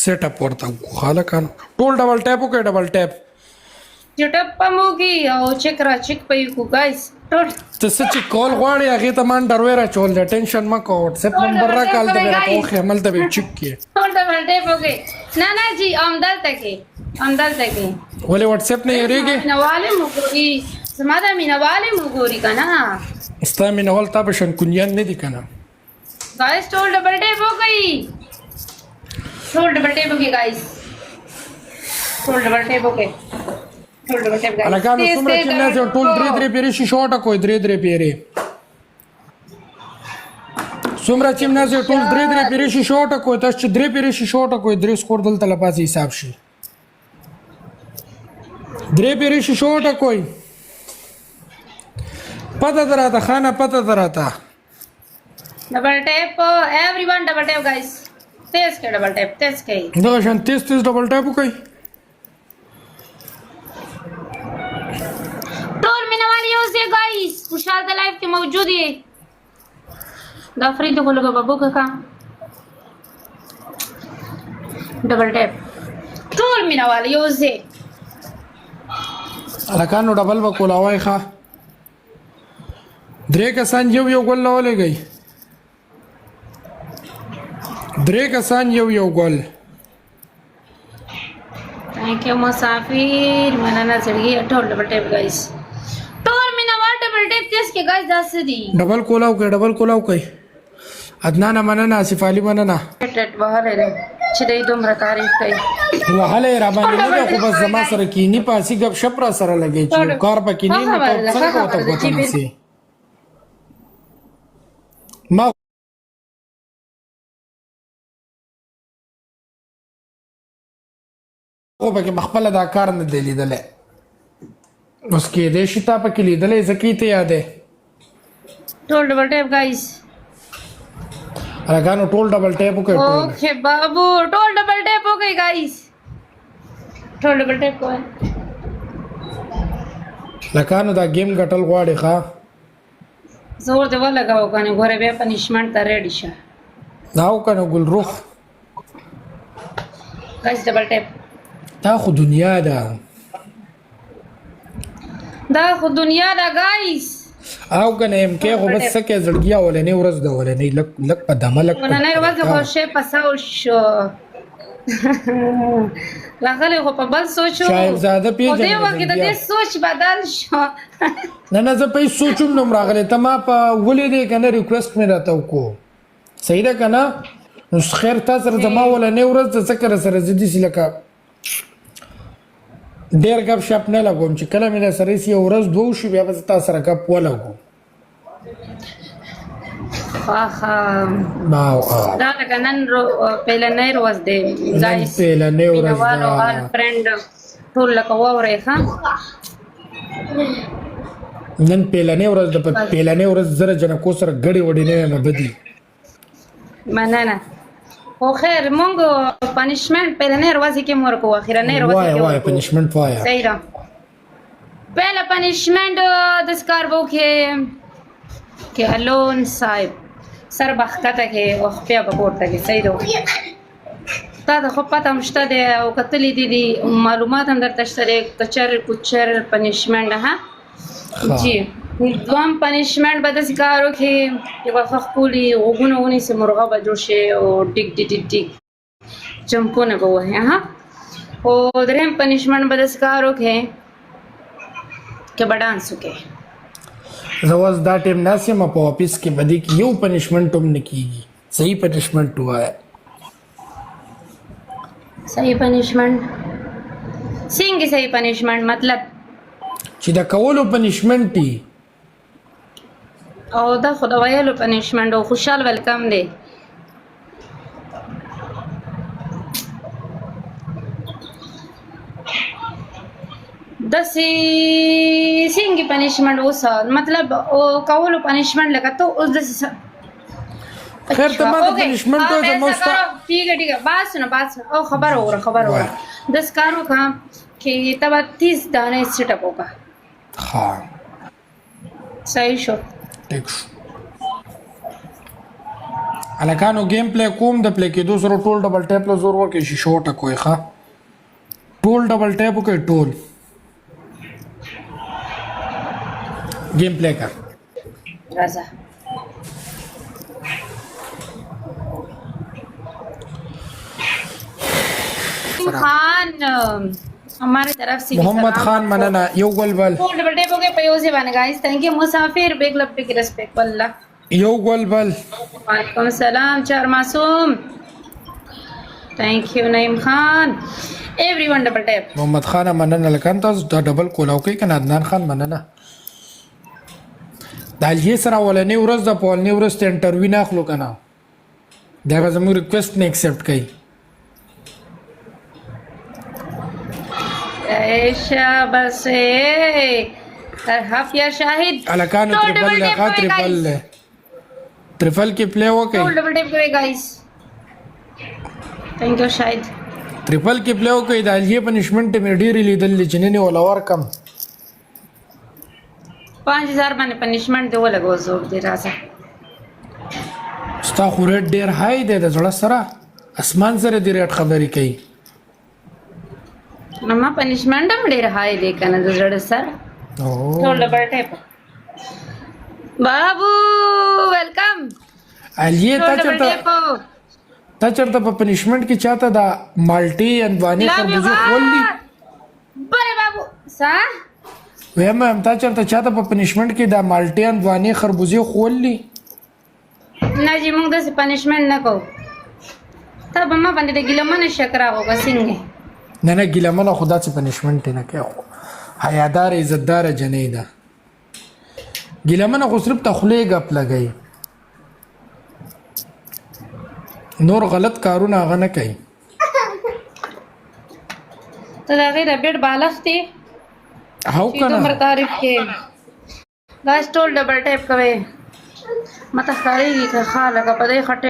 set up ورته خاله کان ټول ډبل ټیپ وکړه ډبل ټیپ چټپ پموږي او چک را چک پې کو گایس ټول ته څه چې کول غواړي هغه ته مان ډرویرا چول دې ټینشن مکو واتس اپ نمبر را کال ته میرا توخه عمل ته چک کی ټول ډبل ټیپ وکړي نه جی امدل تکي ولې واتس اپ نه یریږي مینواله مګوري زما د مینواله مګوري کنه استا مینوال تا به شن کنيان نه دي کنه गाइस ټول ډبل ټیپ وکړي ټول ډبل ټیپ وکړي गाइस ټول ډبل ټیپ وکړي ټول ډبل ټیپ गाइस الګانو څومره چې نه ټول درې پیری شي شورټه کوئی درې پیری څومره چې نه ټول درې پیری شي شورټه کوئی تاسو چې درې پیری شي شورټه کوئی درې سکور دلته لپاسې حساب شي درې پیری شي شورټه کوئی پته دراته خانه پته دراته double tap everyone double tap guys तेज के double tap तेज के दो शान तेज डबल टैप कोई टोर में वाली यूज है गाइस खुशहाल द लाइफ के मौजूद है द फ्री तो खोलो बाबू का डबल टैप टोर में वाली यूज है الکانو ډبل وکولاوي ښا درې کسان یو ګول لولې گئی درې کسان یو ګول थैंक यू मुसाफिर मनाना चढ़ी ټول डबल टैप गाइस टोर में वाला डबल टैप तेज के गाइस 10 दी डबल कोलाव कोई عدنان مننه اسف علي مننه ټټ وهله ره چې دې دومره تعریف کوي وهله را باندې نه خو بس زما سره کینی پاسي غب شپرا سره لګي چې کار پکې نه نو څنګه وته پته نسی ما او پکې مخبل دا کار نه دی لیدل اوس کې دې شتا پکې لیدل زکیته یادې ټول ډبل ټیپ गाइस الګانو ټول ډبل ټیپ وکړ ओके बाबू टोल डबल टैप हो गई गाइस टोल डबल टैप को لکانو دا گیم غټل غواړي ښا زور دی ولګاو کنه غره به پنیشمنت ته ریډی شه داو کنه ګل روح गाइस डबल टैप دا خو دنیا ده دا خو دنیا دا गाइस او کنه ام کې خو بس سکه زړګیا ولې نه ورځ دا ولې نه لک په دمه لک ونه نه ورځ خو شی پساو شو لاغله خو په بل سوچو شاید زیاده پیژنې او دی وخت د دې سوچ بدل شو نه زه په سوچوم نو راغله ته ما په ولې دې کنه ریکوست مې راته وکړو صحیح ده کنه نو خیر تاسو سره زما ولې نه ورځ څه سره زدي سي لکه ډیر غب شپ نه لګوم چې کله مې سره سي ورځ دوه شو بیا به تاسو سره غب ولګو خا باو دا کنن پهل نه ورځ دی गाइस پهل نه ورځ دا فرند ټول لکه وره ښا نن پهلنې ورځ د پهلنې ورځ زره جن کو سره غړي وډي نه بدی مننه خو خیر مونږ پنیشمنت پهلنې ورځ کې مور کو اخیرنې ورځ کې وای پنیشمنت وای صحیح ده پهلا پنیشمنت د سکار وو کې الون صاحب سر بخته کې وخت په پورته کې صحیح ده تا د خو پته مشته دی او کتلې دي معلومات هم درته شته کچر کوچر پنیشمنت ها جی دوام پنیشمنت به د سکارو کې یو وخت پولی وګونه ونی سه مرغه بجوشه او ټیک ټیک ټیک چمپونه به وه ها او درهم پنیشمنت به د سکارو کې بډانس کې زواز دا ټیم ناسم په اپیس کې بدی کې یو پنیشمنت هم نکېږي صحیح پنیشمنت وای صحیح پنیشمنت څنګه صحیح پنیشمنت مطلب چې دا کولو پنیشمنت دی او دا خدا ویلو پنیشمنت او خوشحال ویلکم دی دسی څنګه پنیشمنت اوس مطلب او کولو پنیشمنت لکه ته اوس دسی خیر ته ما د پنیشمنت او زموستا ٹھیک ہے بات سنو او خبر اور دس کارو کا کہ تب 30 دانے سیٹ اپ ہوگا हाँ صحیح شو ٹھیک شو الکانو گیم پلی کوم د پلی کې دوسرو ټول ډبل ټیپ له زور ورکې شي شو ټکوي ښه ټول ډبل ټیپ وکړي ټول گیم پلی کا राजा खान हमारे तरफ से मोहम्मद खान मनना यो गोल बल डबल टेप हो गए पयो से बन guys thank you Musafir big love big respect वल्लाह यो गोल बल वालेकुम सलाम चार मासूम thank you Naeem Khan everyone double tap Mohammad Khan मनना لکان تاسو د ډبل کولاو کوي کنه عدنان خان مننه دال یې سره ولنې ورځ د پولنې ورځ ته انټرویو نه اخلو کنه دا زموږ ریکوست نه ایکسپټ کوي ऐशा बस तरहफ या शाहिद الکانو ट्रिपल له ट्रिपल کې پلی وکړي डबल टेप करें गाइस थैंक यू शाहिद ट्रिपल کې پلی وکړي د الیه پنشمنت مې ډېری لیدل چې نه ولا ورکم 5000 باندې پنشمنت دی ولګو زور دی راځه ستا خو ریټ ډېر هاي دی د زړه سره اسمان سره دی ریټ خبرې کوي ماما پنشمنت هم ډېر هاي دی کنه د زړه سره ټول ډبل ټیپ بابو ویلکم الیه تا چرته په پنشمنت کې چاته دا مالټي انواني خربوزه خوللی بره بابو سا وایم تا چرته چاته په پنشمنت کې دا مالټي انواني خربوزه خوللی نه جی موږ د پنشمنت نه کو تب ما باندې د ګلمنه شکر هغه څنګه نه نه ګلمنه خدا څخه پنشمنت نه کوي حیادار عزتدار جنې ده ګلمنه خو صرف تخلیه غپ لګي نور غلط کارونه هغه نه کوي ته دا غیر بیډ بالښتې هاو کنه عمر تعریف کې دا ټول ډبل ټیپ کوي مته خاريږي که خاله کا پدې خټه